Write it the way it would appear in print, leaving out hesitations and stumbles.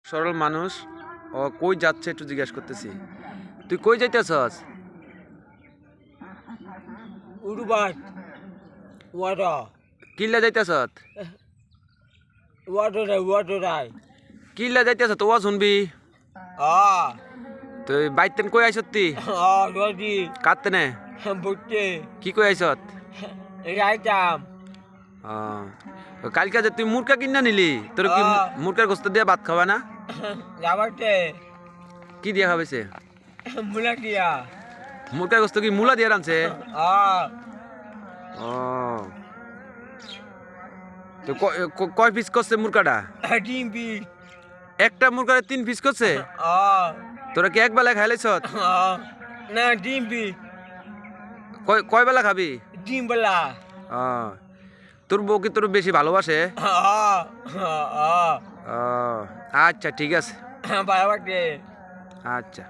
সরল মানুষ ও কই যাচ্ছে একটু জিজ্ঞাসা করতেছি। তুই কই যাইতেছস? উড়বাট ওয়াটা কিল্লা যাইতেছত? ওয়াটারাই কিল্লা যাইতেছ তো ওয়া শুনবি? তুই বাইতেন কই আইছত তুই? রদি কাটতে বুঝতে কি কই আইছত? রাইতাম কালকে যে তুই মুরগা কিনা নিলি, তোর কি মুরগার গোস্ত দিয়ে ভাত খাওয়া না? যাবাতে কি দিয়ে খাবেছে? মুলা দিয়া মুরগার গোস্ত কি মূলা দিয়ে রানছে? ও তো কয় পিস করছে মুরগাটা? ডিম বি একটা মুরগারে 3 পিস করছে? তোরা কি এক বেলা খাইলেছ? না ডিম বি কয় বেলা খাবি? ডিম বেলা তোর বউ কি তোর বেশি ভালোবাসে? আচ্ছা ঠিক আছে। বাবা আচ্ছা।